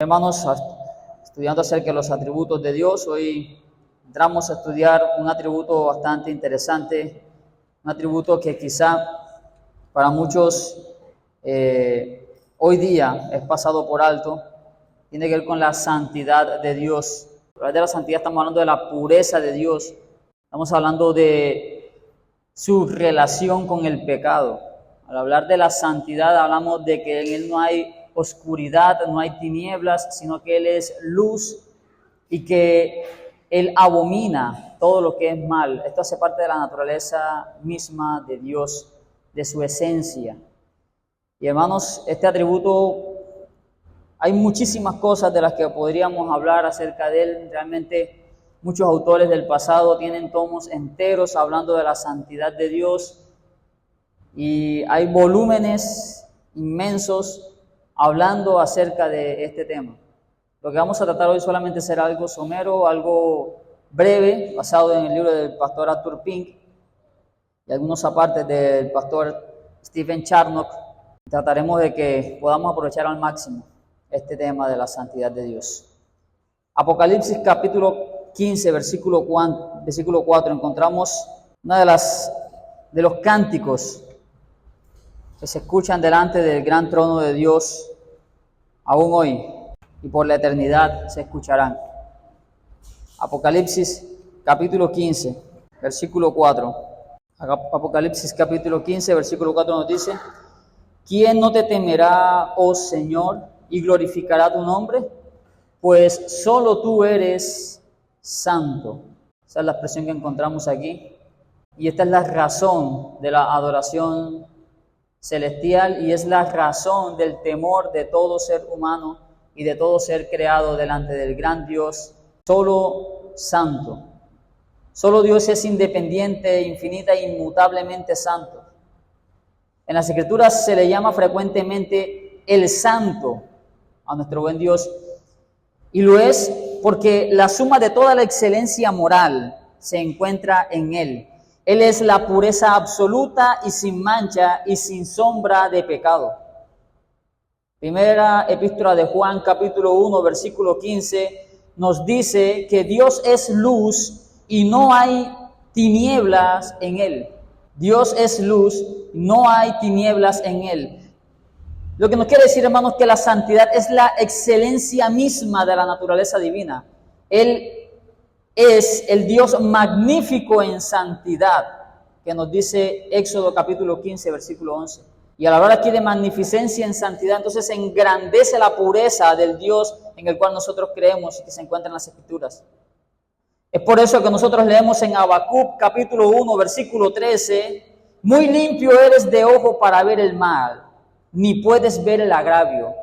Hermanos, estudiando acerca de los atributos de Dios, hoy entramos a estudiar un atributo bastante interesante, un atributo que quizá para muchos hoy día es pasado por alto. Tiene que ver con la santidad de Dios. Al hablar de la santidad estamos hablando de la pureza de Dios, estamos hablando de su relación con el pecado. Al hablar de la santidad hablamos de que en Él no hay oscuridad, no hay tinieblas, sino que Él es luz y que Él abomina todo lo que es mal. Esto hace parte de la naturaleza misma de Dios, de su esencia. Y hermanos, este atributo, hay muchísimas cosas de las que podríamos hablar acerca de Él. Realmente muchos autores del pasado tienen tomos enteros hablando de la santidad de Dios y hay volúmenes inmensos hablando acerca de este tema. Lo que vamos a tratar hoy solamente será algo somero, algo breve, basado en el libro del pastor Arthur Pink y algunos apartes del pastor Stephen Charnock. Trataremos de que podamos aprovechar al máximo este tema de la santidad de Dios. Apocalipsis capítulo 15, versículo 4, encontramos una de los cánticos que se escuchan delante del gran trono de Dios aún hoy y por la eternidad se escucharán. Apocalipsis capítulo 15, versículo 4. Apocalipsis capítulo 15, versículo 4 nos dice: ¿Quién no te temerá, oh Señor, y glorificará tu nombre? Pues solo tú eres santo. Esa es la expresión que encontramos aquí. Y esta es la razón de la adoración celestial y es la razón del temor de todo ser humano y de todo ser creado delante del gran Dios, solo santo. Solo Dios es independiente, infinita e inmutablemente santo. En las Escrituras se le llama frecuentemente el santo a nuestro buen Dios, y lo es porque la suma de toda la excelencia moral se encuentra en Él. Él es la pureza absoluta y sin mancha y sin sombra de pecado. Primera epístola de Juan, capítulo 1, versículo 15, nos dice que Dios es luz y no hay tinieblas en Él. Dios es luz, no hay tinieblas en Él. Lo que nos quiere decir, hermanos, que la santidad es la excelencia misma de la naturaleza divina. Él es el Dios magnífico en santidad, que nos dice Éxodo capítulo 15, versículo 11. Y al hablar aquí de magnificencia en santidad, entonces se engrandece la pureza del Dios en el cual nosotros creemos y que se encuentra en las Escrituras. Es por eso que nosotros leemos en Habacuc capítulo 1, versículo 13, muy limpio eres de ojo para ver el mal, ni puedes ver el agravio.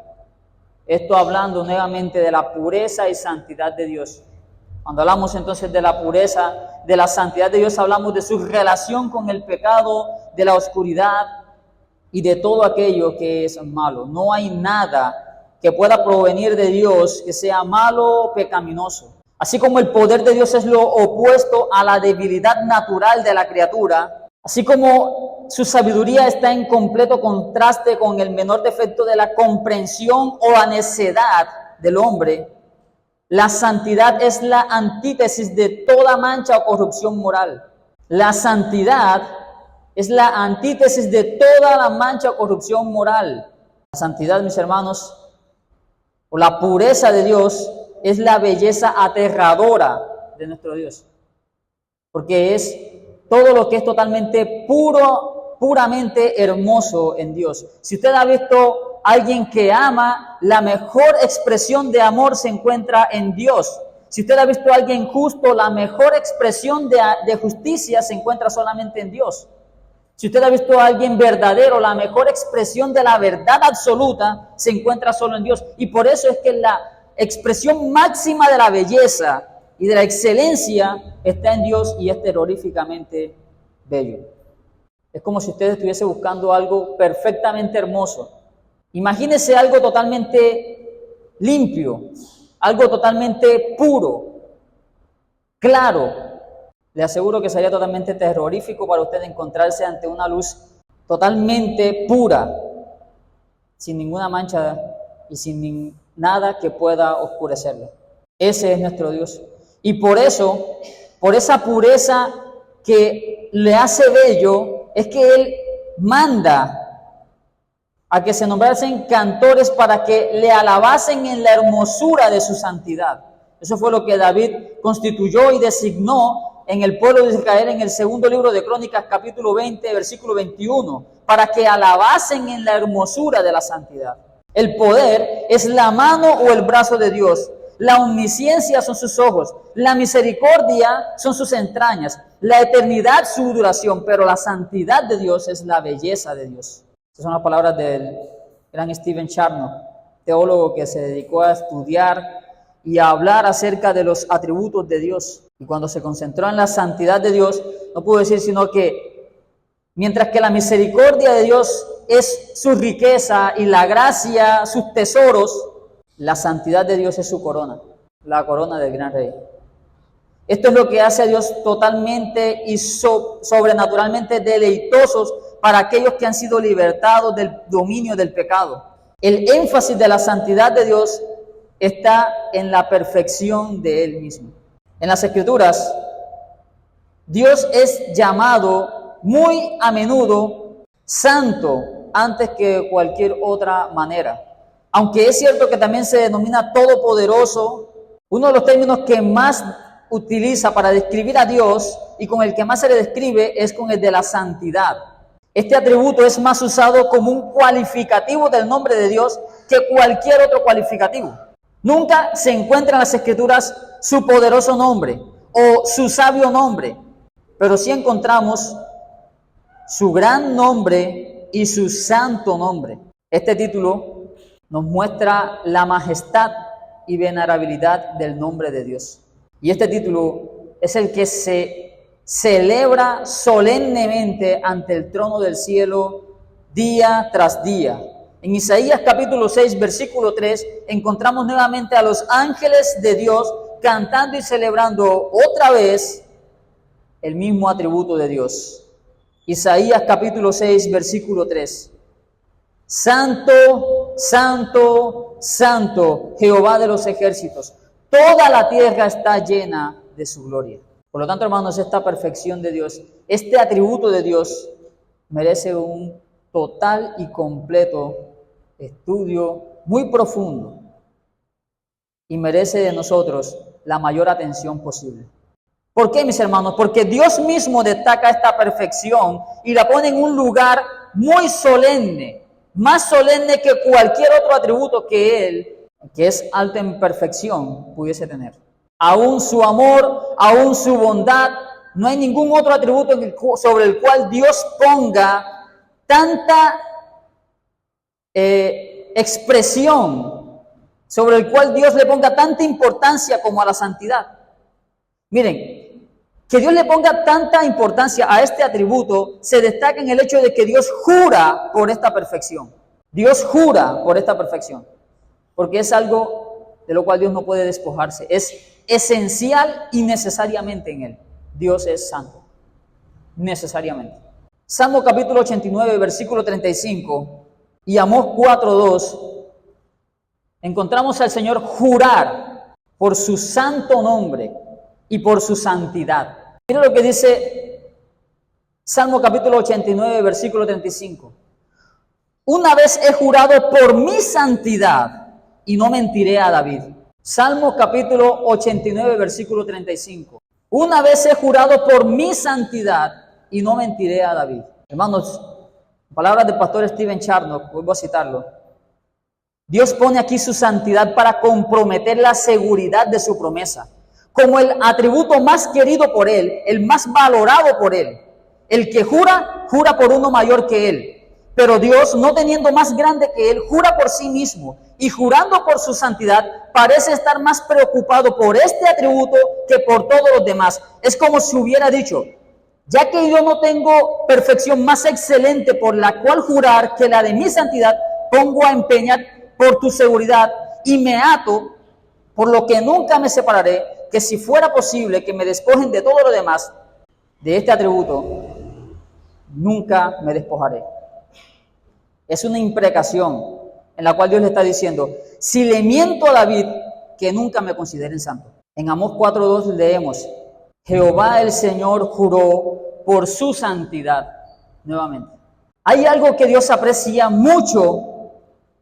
Esto hablando nuevamente de la pureza y santidad de Dios. Cuando hablamos entonces de la pureza, de la santidad de Dios, hablamos de su relación con el pecado, de la oscuridad y de todo aquello que es malo. No hay nada que pueda provenir de Dios que sea malo o pecaminoso. Así como el poder de Dios es lo opuesto a la debilidad natural de la criatura, así como su sabiduría está en completo contraste con el menor defecto de la comprensión o la necedad del hombre, la santidad es la antítesis de toda mancha o corrupción moral. La santidad es la antítesis de toda la mancha o corrupción moral. La santidad, mis hermanos, o la pureza de Dios, es la belleza aterradora de nuestro Dios. Porque es todo lo que es totalmente puro, puramente hermoso en Dios. Si usted ha visto alguien que ama, la mejor expresión de amor se encuentra en Dios. Si usted ha visto a alguien justo, la mejor expresión de justicia se encuentra solamente en Dios. Si usted ha visto a alguien verdadero, la mejor expresión de la verdad absoluta se encuentra solo en Dios. Y por eso es que la expresión máxima de la belleza y de la excelencia está en Dios y es terroríficamente bello. Es como si usted estuviese buscando algo perfectamente hermoso. Imagínese algo totalmente limpio, algo totalmente puro, claro. Le aseguro que sería totalmente terrorífico para usted encontrarse ante una luz totalmente pura, sin ninguna mancha y sin nada que pueda oscurecerlo. Ese es nuestro Dios. Y por eso, por esa pureza que le hace bello, es que Él manda a que se nombrasen cantores para que le alabasen en la hermosura de su santidad. Eso fue lo que David constituyó y designó en el pueblo de Israel en el segundo libro de Crónicas, capítulo 20, versículo 21, para que alabasen en la hermosura de la santidad. El poder es la mano o el brazo de Dios. La omnisciencia son sus ojos. La misericordia son sus entrañas. La eternidad su duración. Pero la santidad de Dios es la belleza de Dios. Estas son las palabras del gran Stephen Charnock, teólogo que se dedicó a estudiar y a hablar acerca de los atributos de Dios. Y cuando se concentró en la santidad de Dios, no pudo decir sino que mientras que la misericordia de Dios es su riqueza y la gracia sus tesoros, la santidad de Dios es su corona, la corona del gran rey. Esto es lo que hace a Dios totalmente y sobrenaturalmente deleitosos para aquellos que han sido libertados del dominio del pecado. El énfasis de la santidad de Dios está en la perfección de Él mismo. En las Escrituras, Dios es llamado muy a menudo santo antes que de cualquier otra manera. Aunque es cierto que también se denomina todopoderoso, uno de los términos que más utiliza para describir a Dios y con el que más se le describe es con el de la santidad. Este atributo es más usado como un cualificativo del nombre de Dios que cualquier otro cualificativo. Nunca se encuentra en las Escrituras su poderoso nombre o su sabio nombre, pero sí encontramos su gran nombre y su santo nombre. Este título nos muestra la majestad y venerabilidad del nombre de Dios. Y este título es el que se celebra solemnemente ante el trono del cielo día tras día. En Isaías capítulo 6, versículo 3, encontramos nuevamente a los ángeles de Dios cantando y celebrando otra vez el mismo atributo de Dios. Isaías capítulo 6, versículo 3. Santo, santo, santo, Jehová de los ejércitos. Toda la tierra está llena de su gloria. Por lo tanto, hermanos, esta perfección de Dios, este atributo de Dios, merece un total y completo estudio muy profundo y merece de nosotros la mayor atención posible. ¿Por qué, mis hermanos? Porque Dios mismo destaca esta perfección y la pone en un lugar muy solemne, más solemne que cualquier otro atributo que Él, que es alto en perfección, pudiese tener. Aún su amor, aún su bondad, no hay ningún otro atributo sobre el cual Dios ponga tanta expresión, sobre el cual Dios le ponga tanta importancia como a la santidad. Miren, que Dios le ponga tanta importancia a este atributo se destaca en el hecho de que Dios jura por esta perfección. Dios jura por esta perfección, porque es algo de lo cual Dios no puede despojarse. Es esencial y necesariamente en Él. Dios es santo, necesariamente. Salmo capítulo 89, versículo 35 y Amós 4:2, encontramos al Señor jurar por su santo nombre y por su santidad. Mira lo que dice Salmo capítulo 89, versículo 35. Una vez he jurado por mi santidad y no mentiré a David. Salmo capítulo 89, versículo 35. Una vez he jurado por mi santidad y no mentiré a David. Hermanos, palabras del pastor Stephen Charnock, vuelvo a citarlo. Dios pone aquí su santidad para comprometer la seguridad de su promesa, como el atributo más querido por Él, el más valorado por Él. El que jura, jura por uno mayor que Él. Pero Dios, no teniendo más grande que Él, jura por sí mismo y jurando por su santidad, parece estar más preocupado por este atributo que por todos los demás. Es como si hubiera dicho, ya que yo no tengo perfección más excelente por la cual jurar que la de mi santidad, pongo a empeñar por tu seguridad y me ato, por lo que nunca me separaré, que si fuera posible que me despojen de todo lo demás, de este atributo, nunca me despojaré. Es una imprecación en la cual Dios le está diciendo, si le miento a David, que nunca me consideren santo. En Amós 4:2 leemos, Jehová el Señor juró por su santidad. Nuevamente, hay algo que Dios aprecia mucho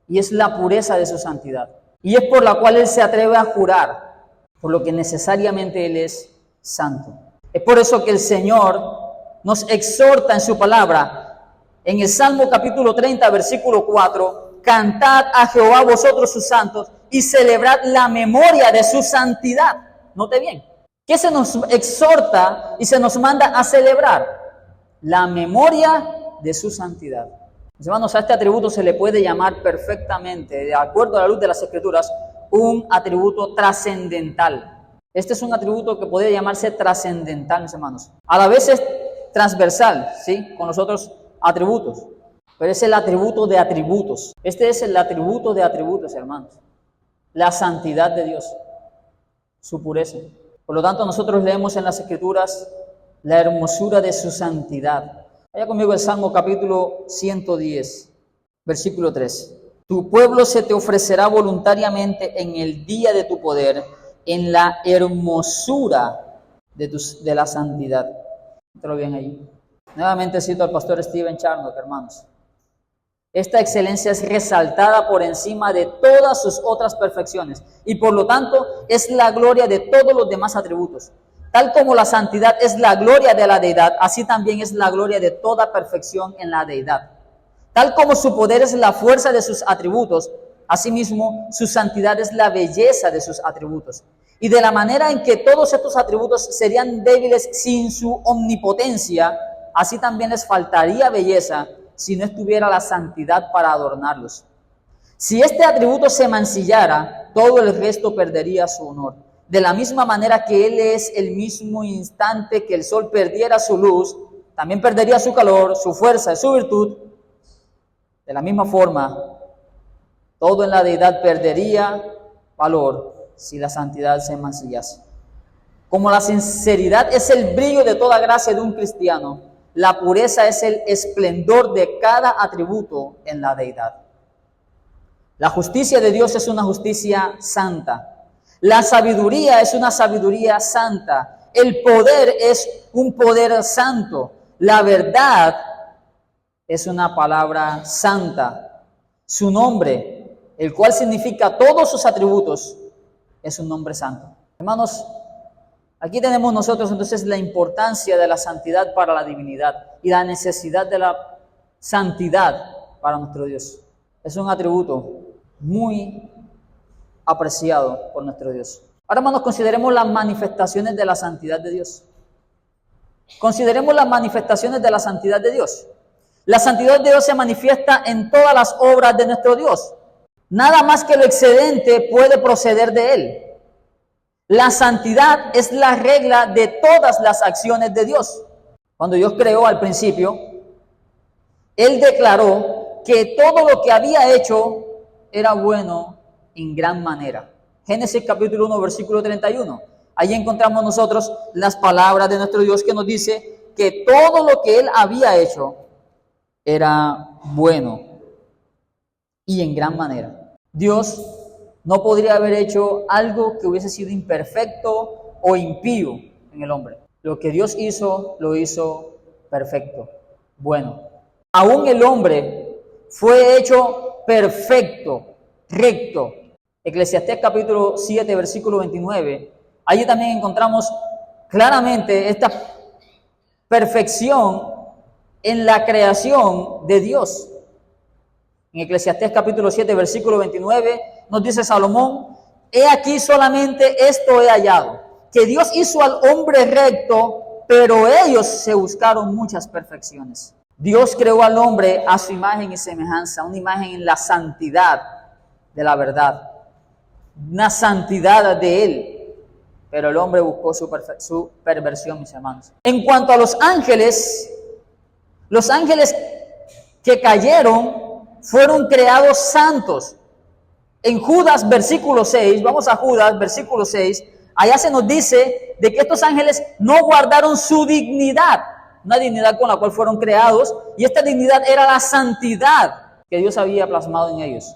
y es la pureza de su santidad. Y es por la cual Él se atreve a jurar, por lo que necesariamente Él es santo. Es por eso que el Señor nos exhorta en su palabra, en el Salmo capítulo 30, versículo 4, cantad a Jehová vosotros sus santos y celebrad la memoria de su santidad. Note bien, ¿qué se nos exhorta y se nos manda a celebrar? La memoria de su santidad. Mis hermanos, a este atributo se le puede llamar perfectamente, de acuerdo a la luz de las Escrituras, un atributo trascendental. Este es un atributo que podría llamarse trascendental, mis hermanos. A la vez es transversal, ¿sí? Con los otros atributos. Pero es el atributo de atributos. Este es el atributo de atributos, hermanos. La santidad de Dios. Su pureza. Por lo tanto, nosotros leemos en las Escrituras la hermosura de su santidad. Vaya conmigo el Salmo capítulo 110, versículo 3. Tu pueblo se te ofrecerá voluntariamente en el día de tu poder, en la hermosura de la santidad. Entró bien ahí. Nuevamente cito al pastor Steven Charnock, hermanos. Esta excelencia es resaltada por encima de todas sus otras perfecciones y por lo tanto es la gloria de todos los demás atributos. Tal como la santidad es la gloria de la deidad, así también es la gloria de toda perfección en la deidad. Tal como su poder es la fuerza de sus atributos, asimismo su santidad es la belleza de sus atributos. Y de la manera en que todos estos atributos serían débiles sin su omnipotencia, así también les faltaría belleza si no estuviera la santidad para adornarlos. Si este atributo se mancillara, todo el resto perdería su honor. De la misma manera que Él es el mismo instante que el sol perdiera su luz, también perdería su calor, su fuerza y su virtud. De la misma forma, todo en la deidad perdería valor si la santidad se mancillase. Como la sinceridad es el brillo de toda gracia de un cristiano, la pureza es el esplendor de cada atributo en la deidad. La justicia de Dios es una justicia santa. La sabiduría es una sabiduría santa. El poder es un poder santo. La verdad es una palabra santa. Su nombre, el cual significa todos sus atributos, es un nombre santo. Hermanos, aquí tenemos nosotros entonces la importancia de la santidad para la divinidad y la necesidad de la santidad para nuestro Dios. Es un atributo muy apreciado por nuestro Dios. Ahora, hermanos, consideremos las manifestaciones de la santidad de Dios. Consideremos las manifestaciones de la santidad de Dios. La santidad de Dios se manifiesta en todas las obras de nuestro Dios. Nada más que lo excedente puede proceder de Él. La santidad es la regla de todas las acciones de Dios. Cuando Dios creó al principio, Él declaró que todo lo que había hecho era bueno en gran manera. Génesis capítulo 1, versículo 31. Allí encontramos nosotros las palabras de nuestro Dios que nos dice que todo lo que Él había hecho era bueno y en gran manera. Dios no podría haber hecho algo que hubiese sido imperfecto o impío en el hombre. Lo que Dios hizo, lo hizo perfecto, bueno. Aún el hombre fue hecho perfecto, recto. Eclesiastés capítulo 7, versículo 29. Allí también encontramos claramente esta perfección en la creación de Dios. En Eclesiastés capítulo 7, versículo 29, nos dice Salomón, he aquí solamente esto he hallado, que Dios hizo al hombre recto, pero ellos se buscaron muchas perfecciones. Dios creó al hombre a su imagen y semejanza, una imagen en la santidad de la verdad, una santidad de Él, pero el hombre buscó su perversión, mis hermanos. En cuanto a los ángeles que cayeron fueron creados santos. En Judas, versículo 6, vamos a Judas, versículo 6, allá se nos dice de que estos ángeles no guardaron su dignidad, una dignidad con la cual fueron creados, y esta dignidad era la santidad que Dios había plasmado en ellos.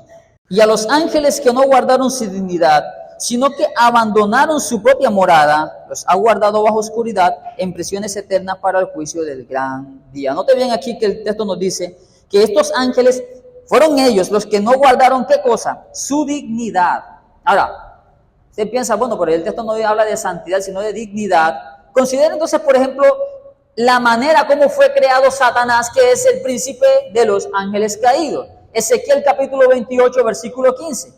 Y a los ángeles que no guardaron su dignidad, sino que abandonaron su propia morada, los ha guardado bajo oscuridad en prisiones eternas para el juicio del gran día. Note bien aquí que el texto nos dice que estos ángeles fueron ellos los que no guardaron, ¿qué cosa? Su dignidad. Ahora, usted piensa, bueno, pero el texto no habla de santidad, sino de dignidad. Considera entonces, por ejemplo, la manera como fue creado Satanás, que es el príncipe de los ángeles caídos. Ezequiel capítulo 28, versículo 15.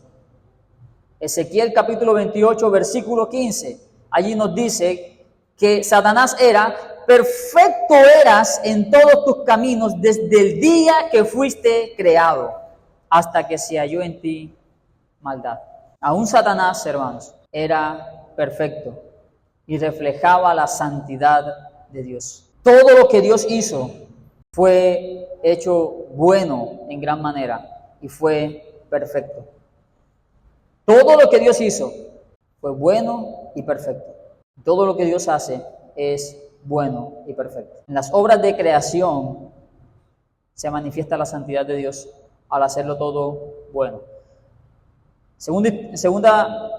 Ezequiel capítulo 28, versículo 15. Allí nos dice que Satanás era, perfecto eras en todos tus caminos desde el día que fuiste creado, hasta que se halló en ti maldad. Aún Satanás, hermanos, era perfecto y reflejaba la santidad de Dios. Todo lo que Dios hizo fue hecho bueno en gran manera y fue perfecto. Todo lo que Dios hizo fue bueno y perfecto. Todo lo que Dios hace es bueno y perfecto. En las obras de creación se manifiesta la santidad de Dios al hacerlo todo bueno. Segunda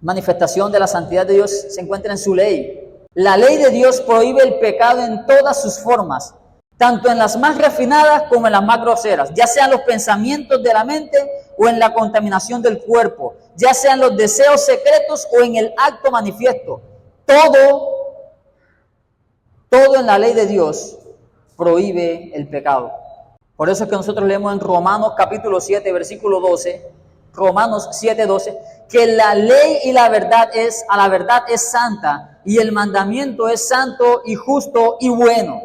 manifestación de la santidad de Dios se encuentra en su ley. La ley de Dios prohíbe el pecado en todas sus formas, tanto en las más refinadas como en las más groseras, ya sean los pensamientos de la mente o en la contaminación del cuerpo, ya sean los deseos secretos o en el acto manifiesto. Todo en la ley de Dios prohíbe el pecado. Por eso es que nosotros leemos en Romanos capítulo 7, versículo 12, Romanos 7, 12, que la ley y la verdad es santa y el mandamiento es santo y justo y bueno.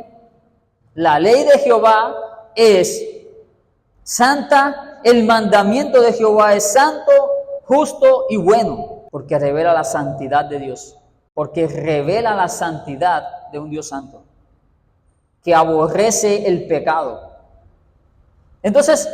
La ley de Jehová es santa, el mandamiento de Jehová es santo, justo y bueno, porque revela la santidad de Dios, porque revela la santidad de un Dios santo, que aborrece el pecado. Entonces,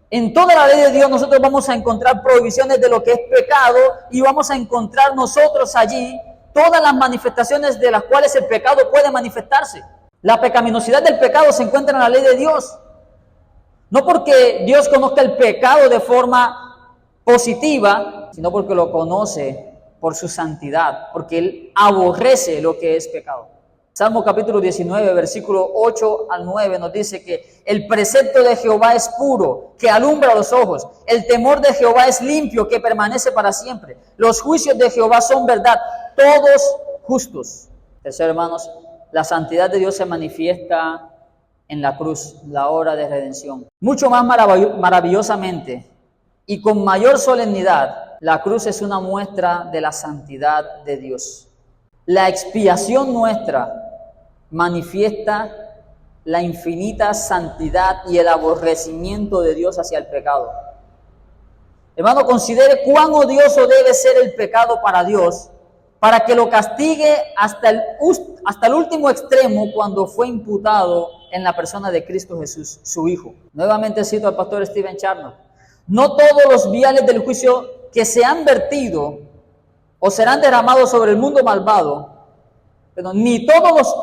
en toda la ley de Dios nosotros vamos a encontrar prohibiciones de lo que es pecado y vamos a encontrar nosotros allí todas las manifestaciones de las cuales el pecado puede manifestarse. La pecaminosidad del pecado se encuentra en la ley de Dios. No porque Dios conozca el pecado de forma positiva, sino porque lo conoce por su santidad, porque Él aborrece lo que es pecado. Salmo capítulo 19, versículo 8 al 9 nos dice que el precepto de Jehová es puro, que alumbra los ojos. El temor de Jehová es limpio, que permanece para siempre. Los juicios de Jehová son verdad, todos justos. Tercero, hermanos, la santidad de Dios se manifiesta en la cruz, la hora de redención. Mucho más maravillosamente y con mayor solemnidad, la cruz es una muestra de la santidad de Dios. La expiación nuestra manifiesta la infinita santidad y el aborrecimiento de Dios hacia el pecado. Hermano, considere cuán odioso debe ser el pecado para Dios, para que lo castigue hasta el último extremo cuando fue imputado en la persona de Cristo Jesús, su Hijo. Nuevamente cito al pastor Stephen Charnock. No todos los viales del juicio que se han vertido o serán derramados sobre el mundo malvado, ni todos los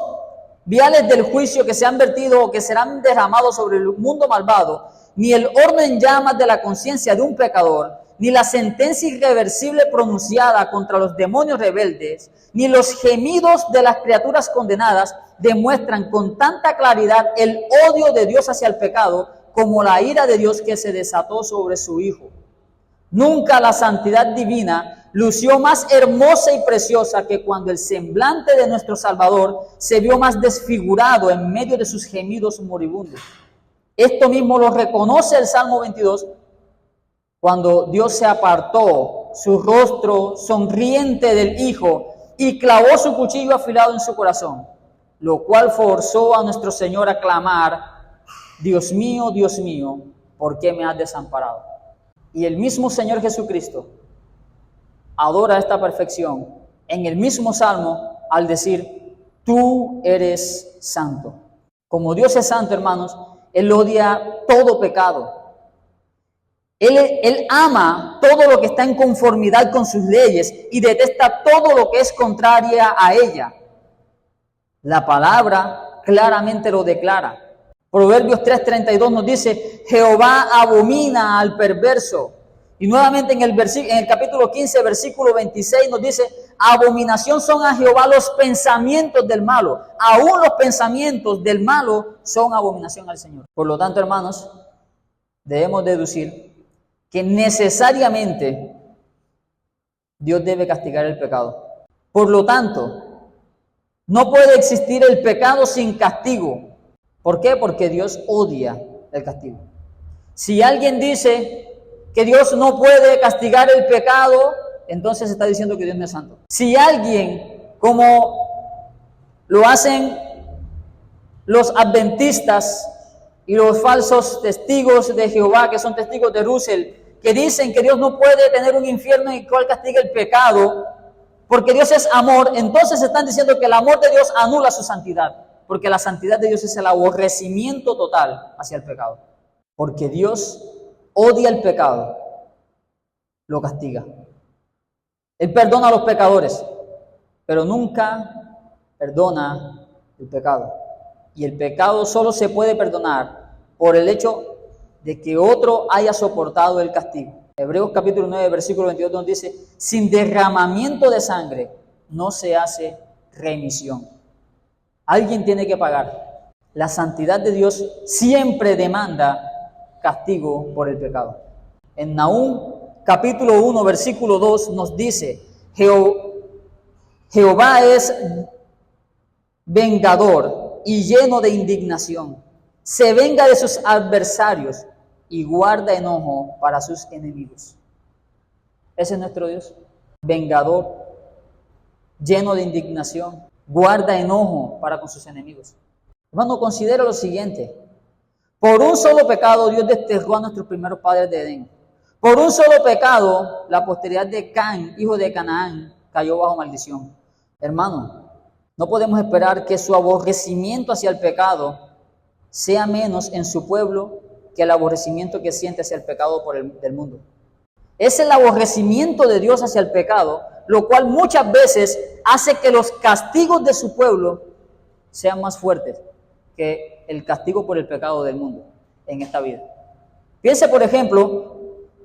viales del juicio que se han vertido o que serán derramados sobre el mundo malvado, ni el horno en llamas de la conciencia de un pecador, ni la sentencia irreversible pronunciada contra los demonios rebeldes, ni los gemidos de las criaturas condenadas demuestran con tanta claridad el odio de Dios hacia el pecado como la ira de Dios que se desató sobre su Hijo. Nunca la santidad divina lució más hermosa y preciosa que cuando el semblante de nuestro Salvador se vio más desfigurado en medio de sus gemidos moribundos. Esto mismo lo reconoce el Salmo 22, cuando Dios se apartó su rostro sonriente del Hijo y clavó su cuchillo afilado en su corazón, lo cual forzó a nuestro Señor a clamar: Dios mío, ¿por qué me has desamparado? Y el mismo Señor Jesucristo adora esta perfección en el mismo Salmo al decir: tú eres santo. Como Dios es santo, hermanos, Él odia todo pecado. Él ama todo lo que está en conformidad con sus leyes y detesta todo lo que es contraria a ella. La palabra claramente lo declara. Proverbios 3:32 nos dice, Jehová abomina al perverso. Y nuevamente en el capítulo 15, versículo 26 nos dice, abominación son a Jehová los pensamientos del malo. Aún los pensamientos del malo son abominación al Señor. Por lo tanto, hermanos, debemos deducir que necesariamente Dios debe castigar el pecado. Por lo tanto, no puede existir el pecado sin castigo. ¿Por qué? Porque Dios odia el castigo. Si alguien dice que Dios no puede castigar el pecado, entonces está diciendo que Dios no es santo. Si alguien, como lo hacen los adventistas y los falsos testigos de Jehová, que son testigos de Russell, que dicen que Dios no puede tener un infierno en el cual castiga el pecado, porque Dios es amor, entonces están diciendo que el amor de Dios anula su santidad, porque la santidad de Dios es el aborrecimiento total hacia el pecado. Porque Dios odia el pecado, lo castiga. Él perdona a los pecadores, pero nunca perdona el pecado. Y el pecado solo se puede perdonar por el hecho de que otro haya soportado el castigo. Hebreos capítulo 9, versículo 22 nos dice, sin derramamiento de sangre no se hace remisión. Alguien tiene que pagar. La santidad de Dios siempre demanda castigo por el pecado. En Nahum capítulo 1, versículo 2 nos dice, Jehová es vengador y lleno de indignación. Se venga de sus adversarios y guarda enojo para sus enemigos. Ese es nuestro Dios, vengador, lleno de indignación, guarda enojo para con sus enemigos. Hermano, considera lo siguiente. Por un solo pecado Dios desterró a nuestros primeros padres de Edén. Por un solo pecado la posteridad de Can, hijo de Canaán, cayó bajo maldición. Hermano, no podemos esperar que su aborrecimiento hacia el pecado sea menos en su pueblo que el aborrecimiento que siente hacia el pecado del mundo. Es el aborrecimiento de Dios hacia el pecado, lo cual muchas veces hace que los castigos de su pueblo sean más fuertes que el castigo por el pecado del mundo en esta vida. Piense, por ejemplo,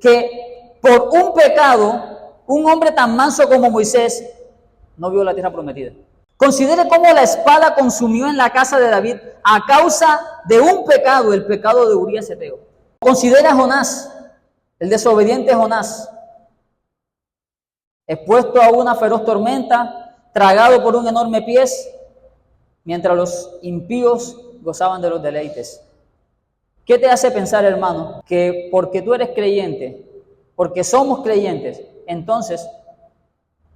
que por un pecado, un hombre tan manso como Moisés no vio la tierra prometida. Considere cómo la espada consumió en la casa de David a causa de un pecado, el pecado de Urías Eteo. Considera a Jonás, el desobediente Jonás, expuesto a una feroz tormenta, tragado por un enorme pez, mientras los impíos gozaban de los deleites. ¿Qué te hace pensar, hermano, que porque tú eres creyente, porque somos creyentes, entonces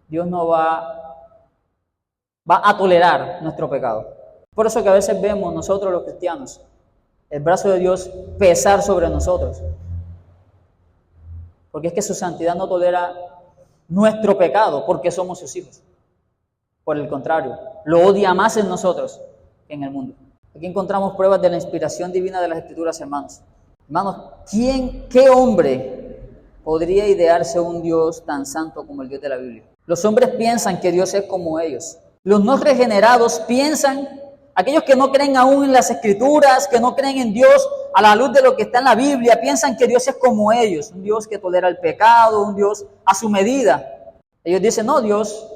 Dios no va a tolerar nuestro pecado? Por eso que a veces vemos nosotros los cristianos el brazo de Dios pesar sobre nosotros, porque es que su santidad no tolera nuestro pecado porque somos sus hijos. Por el contrario, lo odia más en nosotros que en el mundo. Aquí encontramos pruebas de la inspiración divina de las Escrituras, hermanos. Hermanos, ¿qué hombre podría idearse un Dios tan santo como el Dios de la Biblia? Los hombres piensan que Dios es como ellos. Los no regenerados piensan, aquellos que no creen aún en las Escrituras, que no creen en Dios a la luz de lo que está en la Biblia, piensan que Dios es como ellos, un Dios que tolera el pecado, un Dios a su medida. Ellos dicen, no, Dios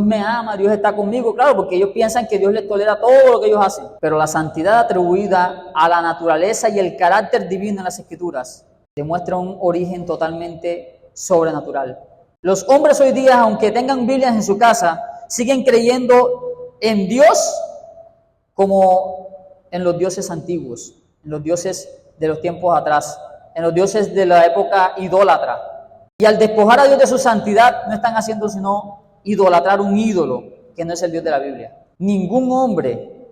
me ama, Dios está conmigo, claro, porque ellos piensan que Dios les tolera todo lo que ellos hacen. Pero la santidad atribuida a la naturaleza y el carácter divino en las Escrituras demuestra un origen totalmente sobrenatural. Los hombres hoy día, aunque tengan Biblias en su casa, siguen creyendo en Dios como en los dioses antiguos, en los dioses de los tiempos atrás, en los dioses de la época idólatra. Y al despojar a Dios de su santidad, no están haciendo sino idolatrar un ídolo que no es el Dios de la Biblia. Ningún hombre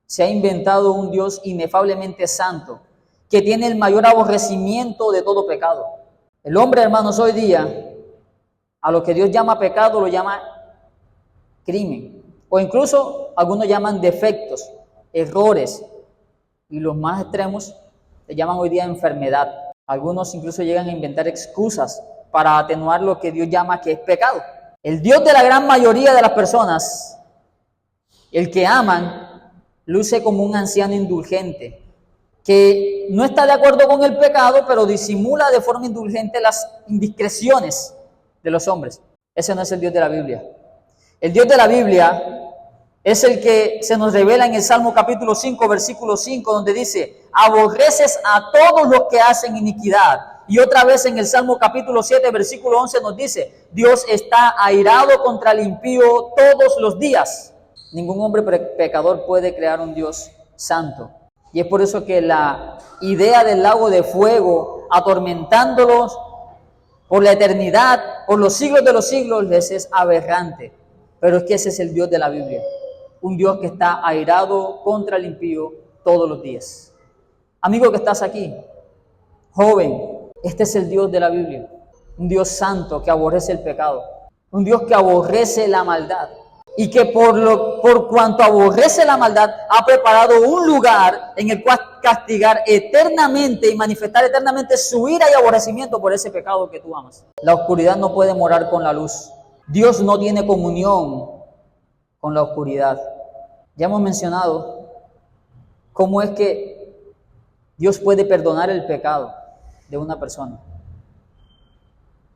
se ha inventado un Dios inefablemente santo que tiene el mayor aborrecimiento de todo pecado. El hombre, hermanos, hoy día, a lo que Dios llama pecado, lo llama crimen, o incluso algunos llaman defectos, errores, y los más extremos le llaman hoy día enfermedad. Algunos incluso llegan a inventar excusas para atenuar lo que Dios llama que es pecado. El Dios de la gran mayoría de las personas, el que aman, luce como un anciano indulgente, que no está de acuerdo con el pecado, pero disimula de forma indulgente las indiscreciones de los hombres. Ese no es el Dios de la Biblia. El Dios de la Biblia es el que se nos revela en el Salmo capítulo 5, versículo 5, donde dice: aborreces a todos los que hacen iniquidad. Y otra vez en el Salmo capítulo 7, versículo 11 nos dice: Dios está airado contra el impío todos los días. Ningún hombre pecador puede crear un Dios santo. Y es por eso que la idea del lago de fuego, atormentándolos por la eternidad, por los siglos de los siglos, les es aberrante. Pero es que ese es el Dios de la Biblia. Un Dios que está airado contra el impío todos los días. Amigo que estás aquí, joven, este es el Dios de la Biblia. Un Dios santo que aborrece el pecado. Un Dios que aborrece la maldad. Y que por cuanto aborrece la maldad, ha preparado un lugar en el cual castigar eternamente y manifestar eternamente su ira y aborrecimiento por ese pecado que tú amas. La oscuridad no puede morar con la luz. Dios no tiene comunión con la oscuridad. Ya hemos mencionado cómo es que Dios puede perdonar el pecado de una persona.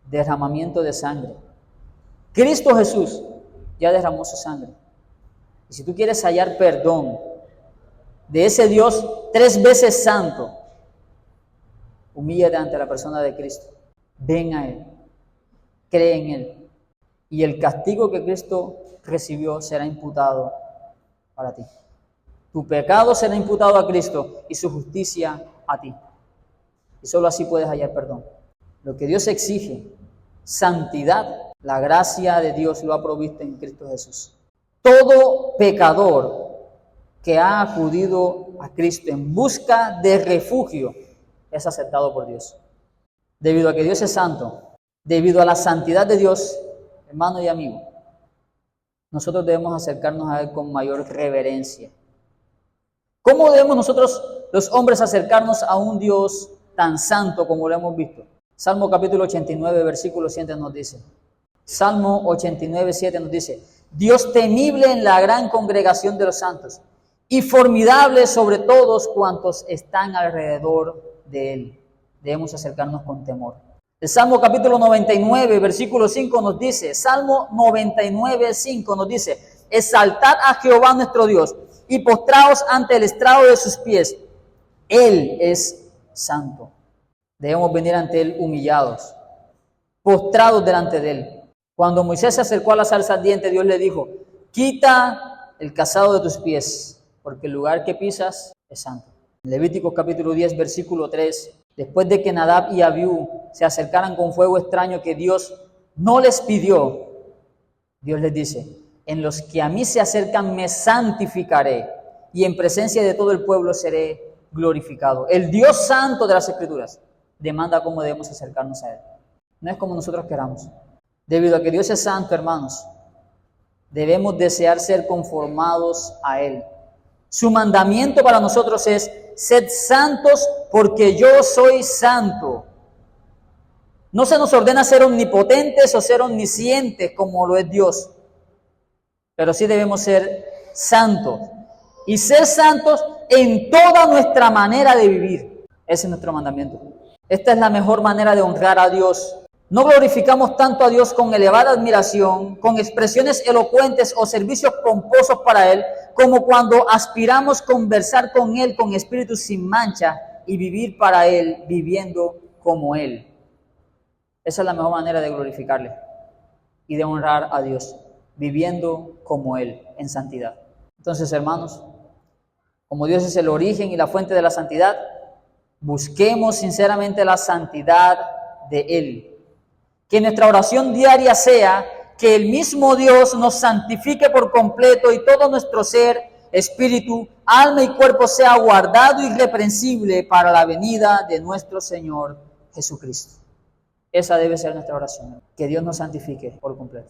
Derramamiento de sangre. Cristo Jesús ya derramó su sangre. Y si tú quieres hallar perdón de ese Dios 3 veces santo, humíllate ante la persona de Cristo. Ven a Él. Cree en Él. Y el castigo que Cristo recibió será imputado para ti. Tu pecado será imputado a Cristo y su justicia a ti. Y solo así puedes hallar perdón. Lo que Dios exige, santidad, la gracia de Dios lo ha provisto en Cristo Jesús. Todo pecador que ha acudido a Cristo en busca de refugio es aceptado por Dios. Debido a que Dios es santo, debido a la santidad de Dios, hermano y amigo, nosotros debemos acercarnos a Él con mayor reverencia. ¿Cómo debemos nosotros, los hombres, acercarnos a un Dios tan santo como lo hemos visto? Salmo capítulo 89, versículo 7 nos dice. Salmo 89, 7 nos dice: Dios temible en la gran congregación de los santos y formidable sobre todos cuantos están alrededor de Él. Debemos acercarnos con temor. El Salmo capítulo 99, versículo 5 nos dice, Salmo 99, 5 nos dice: exaltad a Jehová nuestro Dios y postraos ante el estrado de sus pies. Él es santo. Debemos venir ante Él humillados, postrados delante de Él. Cuando Moisés se acercó a la zarza ardiente, Dios le dijo: quita el calzado de tus pies, porque el lugar que pisas es santo. En Levíticos capítulo 10, versículo 3, después de que Nadab y Abiú se acercaran con fuego extraño que Dios no les pidió, Dios les dice: en los que a mí se acercan me santificaré, y en presencia de todo el pueblo seré glorificado. El Dios santo de las Escrituras demanda cómo debemos acercarnos a Él. No es como nosotros queramos. Debido a que Dios es santo, hermanos, debemos desear ser conformados a Él. Su mandamiento para nosotros es: sed santos porque yo soy santo. No se nos ordena ser omnipotentes o ser omniscientes como lo es Dios, pero sí debemos ser santos y ser santos en toda nuestra manera de vivir. Ese es nuestro mandamiento. Esta es la mejor manera de honrar a Dios. No glorificamos tanto a Dios con elevada admiración, con expresiones elocuentes o servicios pomposos para Él, como cuando aspiramos conversar con Él con espíritu sin mancha y vivir para Él, viviendo como Él. Esa es la mejor manera de glorificarle y de honrar a Dios, viviendo como Él, en santidad. Entonces, hermanos, como Dios es el origen y la fuente de la santidad, busquemos sinceramente la santidad de Él. Que nuestra oración diaria sea que el mismo Dios nos santifique por completo y todo nuestro ser, espíritu, alma y cuerpo sea guardado irreprensible para la venida de nuestro Señor Jesucristo. Esa debe ser nuestra oración, que Dios nos santifique por completo.